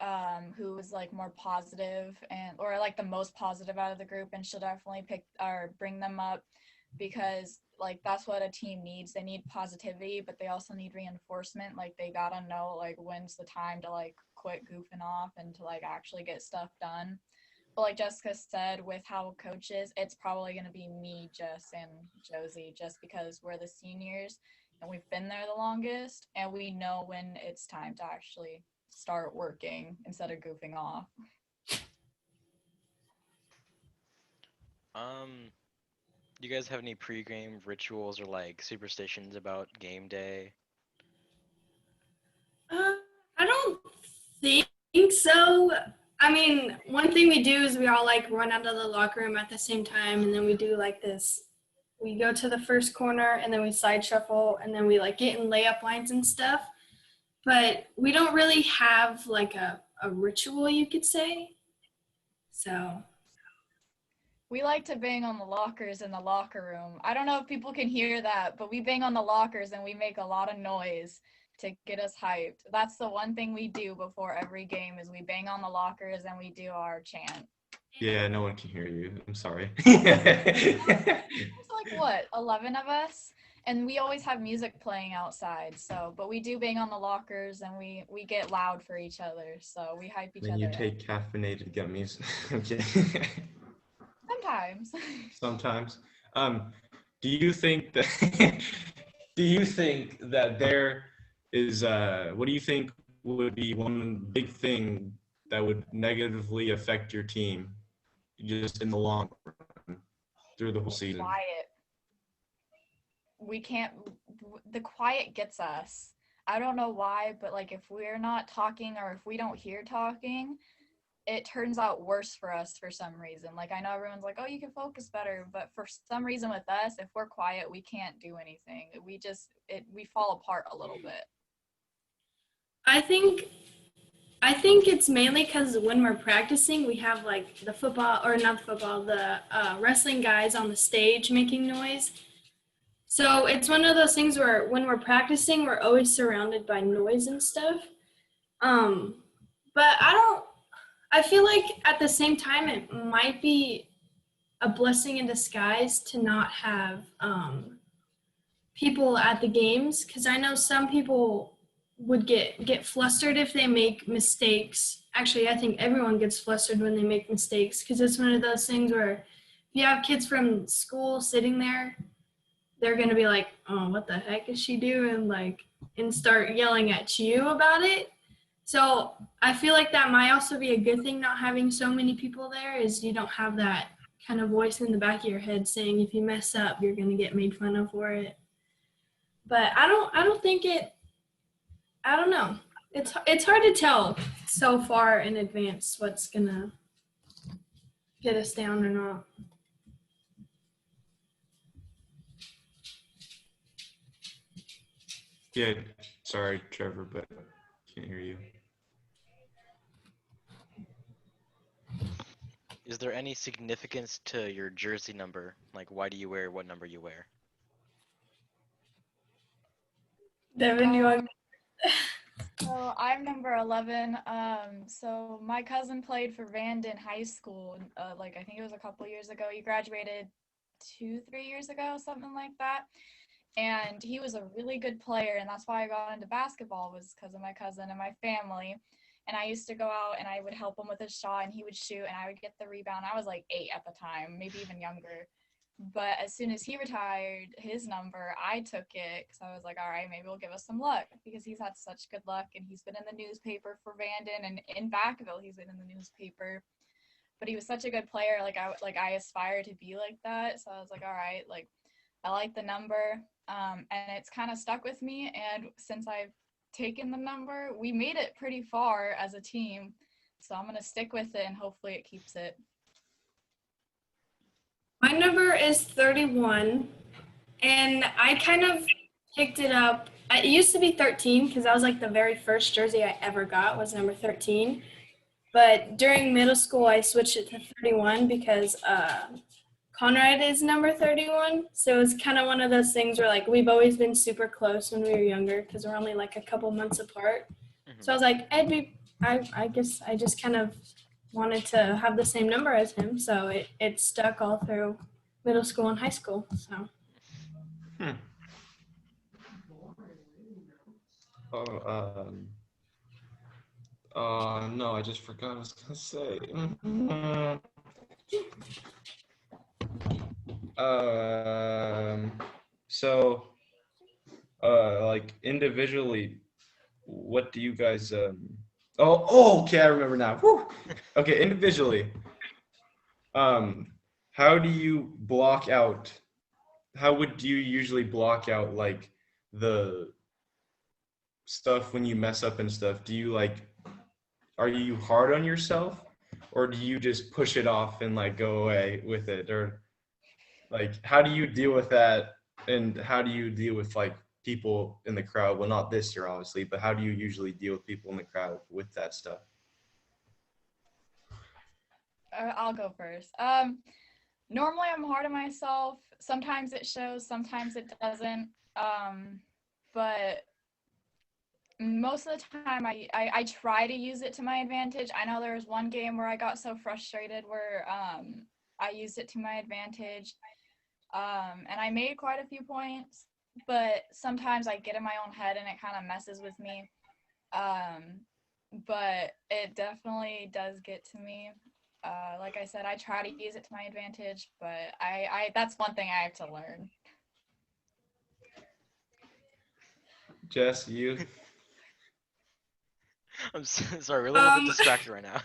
who is like more positive or like the most positive out of the group, and she'll definitely pick or bring them up because like that's what a team needs. They need positivity, but they also need reinforcement. Like they gotta know like when's the time to like quit goofing off and to like actually get stuff done. But like Jessica said, with how coach is, it's probably gonna be me, Jess, and Josie, just because we're the seniors and we've been there the longest, and we know when it's time to actually start working instead of goofing off. Do you guys have any pre-game rituals or like superstitions about game day? I don't think so. I mean, one thing we do is we all like run out of the locker room at the same time, and then we do like this we go to the first corner and then we side shuffle and then we like get in layup lines and stuff. But we don't really have like a ritual, you could say. So We like to bang on the lockers in the locker room. I don't know if people can hear that, but we bang on the lockers and we make a lot of noise to get us hyped. That's the one thing we do before every game is we bang on the lockers and we do our chant. Yeah, no one can hear you. I'm sorry. There's like what, 11 of us? And we always have music playing outside. So, but we do bang on the lockers and we get loud for each other. So we hype each Then other you up. take caffeinated gummies. Okay. Sometimes. Sometimes. Do you think that there is what do you think would be one big thing that would negatively affect your team just in the long run through the whole season? Quiet. We can't, the quiet gets us. I don't know why, but like if we're not talking or if we don't hear talking, it turns out worse for us for some reason. Like I know everyone's like, oh, you can focus better, but for some reason with us, if we're quiet, we can't do anything. We fall apart a little bit. I think it's mainly because when we're practicing, we have like the wrestling guys on the stage making noise. So it's one of those things where when we're practicing, we're always surrounded by noise and stuff. But I feel like at the same time, it might be a blessing in disguise to not have people at the games, because I know some people would get flustered if they make mistakes. Actually, I think everyone gets flustered when they make mistakes, because it's one of those things where if you have kids from school sitting there, they're going to be like, oh, what the heck is she doing? Like, and start yelling at you about it. So I feel like that might also be a good thing, not having so many people there, is you don't have that kind of voice in the back of your head saying if you mess up, you're going to get made fun of for it. But I don't know. It's hard to tell so far in advance what's going to get us down or not. Yeah, sorry, Trevor, but can't hear you. Is there any significance to your jersey number? Like, why do you wear what number you wear? Devin, you want? So I'm number 11. So my cousin played for Vanden High School. Like I think it was a couple years ago. He graduated 2-3 years ago, something like that. And he was a really good player, and that's why I got into basketball, was because of my cousin and my family. And I used to go out and I would help him with his shot, and he would shoot, and I would get the rebound. I was like 8 at the time, maybe even younger. But as soon as he retired his number, I took it because I was like, all right, maybe we'll give us some luck, because he's had such good luck, and he's been in the newspaper for Vanden, and in Vacaville he's been in the newspaper. But he was such a good player. I aspire to be like that. So I was like, all right, like I like the number. And it's kind of stuck with me. And since I've taken the number, we made it pretty far as a team. So I'm going to stick with it and hopefully it keeps it. My number is 31, and I kind of picked it up. It used to be 13 because that was like the very first jersey I ever got was number 13. But during middle school, I switched it to 31 because Conrad is number 31. So it's kind of one of those things where like we've always been super close when we were younger because we're only like a couple months apart. Mm-hmm. So I was like, I guess I just kind of wanted to have the same number as him. So it stuck all through middle school and high school. So. No, I just forgot what I was gonna say. Like individually, what do you guys? Okay, I remember now. Whew. Okay, individually, how do you block out? How would you usually block out like the stuff when you mess up and stuff? Do you like? Are you hard on yourself, or do you just push it off and like go away with it? Or Like, how do you deal with that? And how do you deal with like people in the crowd? Well, not this year, obviously, but how do you usually deal with people in the crowd with that stuff? I'll go first. Normally I'm hard on myself. Sometimes it shows, sometimes it doesn't. But most of the time I try to use it to my advantage. I know there was one game where I got so frustrated where I used it to my advantage. And I made quite a few points, but sometimes I get in my own head and it kind of messes with me. But it definitely does get to me. Like I said, I try to use it to my advantage, but I that's one thing I have to learn. Jess, you? I'm sorry, we're a little bit distracted right now.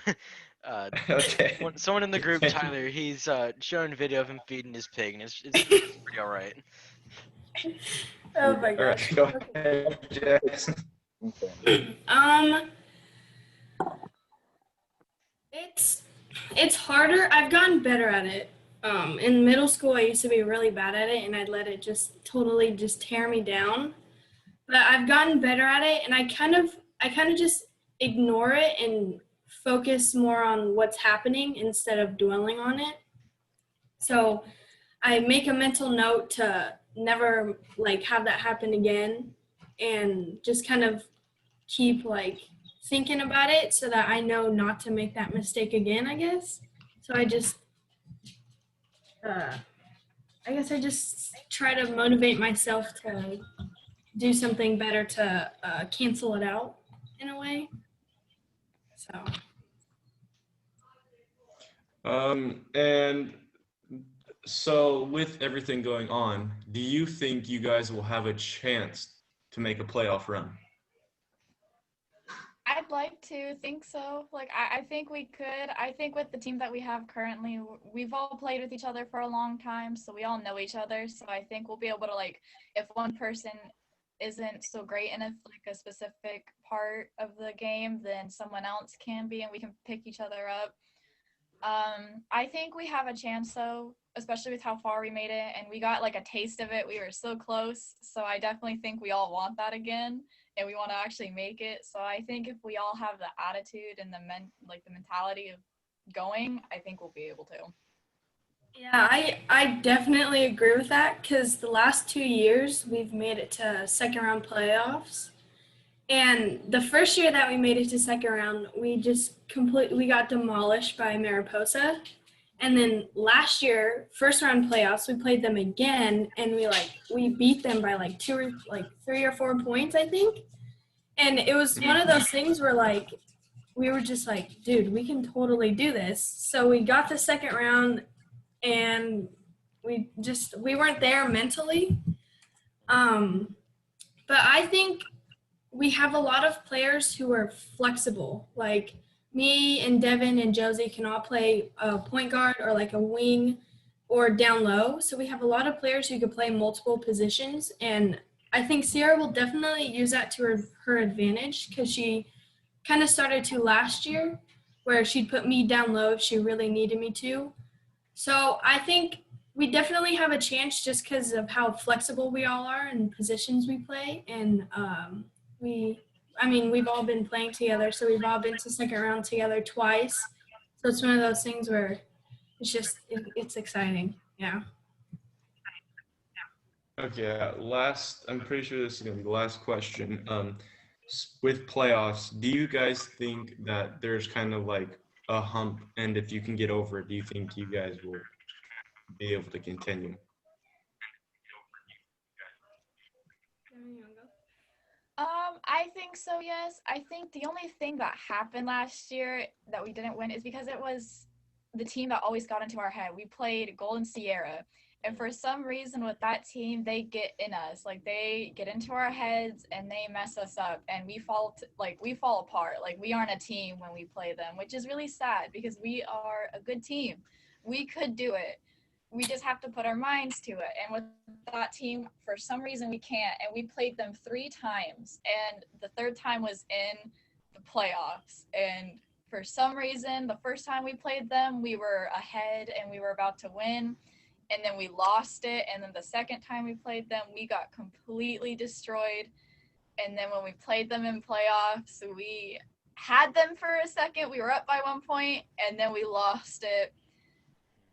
Okay. Someone in the group, Tyler, he's showing a video of him feeding his pig, and it's pretty all right. Oh my All right, gosh. go ahead, Jess. It's harder. I've gotten better at it. In middle school, I used to be really bad at it, and I'd let it just totally just tear me down. But I've gotten better at it, and I kind of just ignore it and focus more on what's happening instead of dwelling on it. So I make a mental note to never like have that happen again, and just kind of keep like thinking about it so that I know not to make that mistake again, I guess. So I just I just try to motivate myself to do something better to cancel it out in a way. So And so with everything going on, do you think you guys will have a chance to make a playoff run? I'd like to think so. Like, I think we could. I think with the team that we have currently, we've all played with each other for a long time, so we all know each other. So I think we'll be able to, like, if one person isn't so great in a specific part of the game, then someone else can be, and we can pick each other up. I think we have a chance though, especially with how far we made it, and we got like a taste of it. We were so close, so I definitely think we all want that again, and we want to actually make it. So I think if we all have the attitude and the mentality of going, I think we'll be able to. yeah, I definitely agree with that because the last 2 years we've made it to second round playoffs. And the first year that we made it to second round, we got demolished by Mariposa. And then last year, first round playoffs, we played them again, and we beat them by like 3 or 4 points, I think. And it was one of those things where like we were just like, dude, we can totally do this. So we got to second round, and we weren't there mentally. But I think we have a lot of players who are flexible. Like me and Devin and Josie can all play a point guard or like a wing or down low. So we have a lot of players who can play multiple positions. And I think Sierra will definitely use that to her advantage because she kind of started to last year where she'd put me down low if she really needed me to. So I think we definitely have a chance just because of how flexible we all are and positions we play. And we've all been playing together, so we've all been to second round together twice. So it's one of those things where it's exciting. Yeah. Okay, I'm pretty sure this is gonna be the last question. With playoffs, do you guys think that there's kind of like a hump, and if you can get over it, do you think you guys will be able to continue? I think so, yes. I think the only thing that happened last year that we didn't win is because it was the team that always got into our head. We played Golden Sierra, and for some reason with that team, they get in us. Like they get into our heads and they mess us up, and we fall apart. Like we aren't a team when we play them, which is really sad because we are a good team. We could do it. We just have to put our minds to it. And with that team, for some reason, we can't. And we played them 3 times, and the third time was in the playoffs. And for some reason, the first time we played them, we were ahead and we were about to win. and then we lost it. And then the second time we played them, we got completely destroyed. And then when we played them in playoffs, we had them for a second. We were up by 1 point, and then we lost it.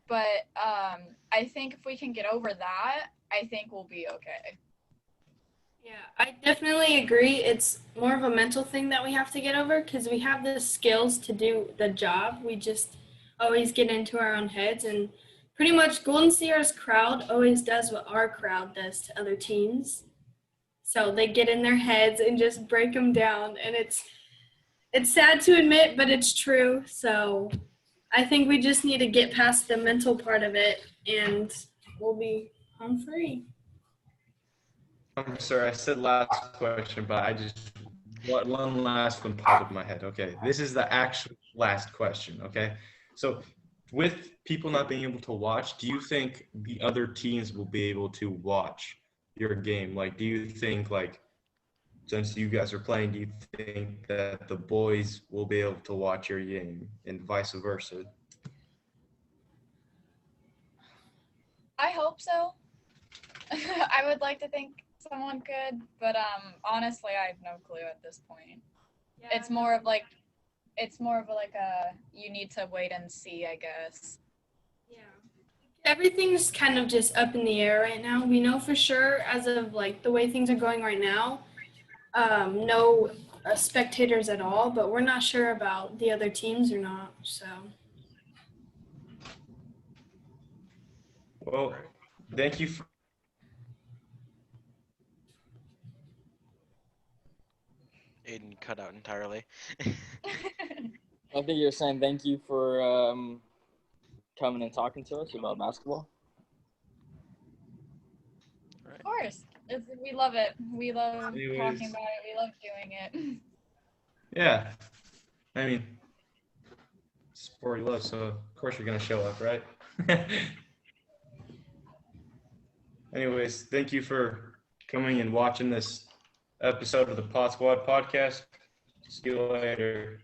But I think if we can get over that, I think we'll be okay. Yeah, I definitely agree. It's more of a mental thing that we have to get over because we have the skills to do the job. We just always get into our own heads, and pretty much Golden Sierra's crowd always does what our crowd does to other teams. So they get in their heads and just break them down, and it's sad to admit, but it's true. So I think we just need to get past the mental part of it, and we'll be home free. I'm sorry, I said last question, but one last one popped up in my head. Okay, this is the actual last question. Okay, so with people not being able to watch, do you think the other teams will be able to watch your game? Like, do you think, like, since you guys are playing, do you think that the boys will be able to watch your game and vice versa? I hope so. I would like to think someone could, but honestly, I have no clue at this point. Yeah, It's more of like a you need to wait and see, I guess. yeah. Everything's kind of just up in the air right now. We know for sure, as of like the way things are going right now, no spectators at all, but we're not sure about the other teams or not. So Well, thank you for Aiden cut out entirely. I think you're saying thank you for coming and talking to us about basketball. Of course. We love it. We love Anyways. talking about it. We love doing it. Yeah, I mean, sport you love, so of course you're gonna show up, right? Anyways, thank you for coming and watching this episode of the Pod Squad podcast. See you later.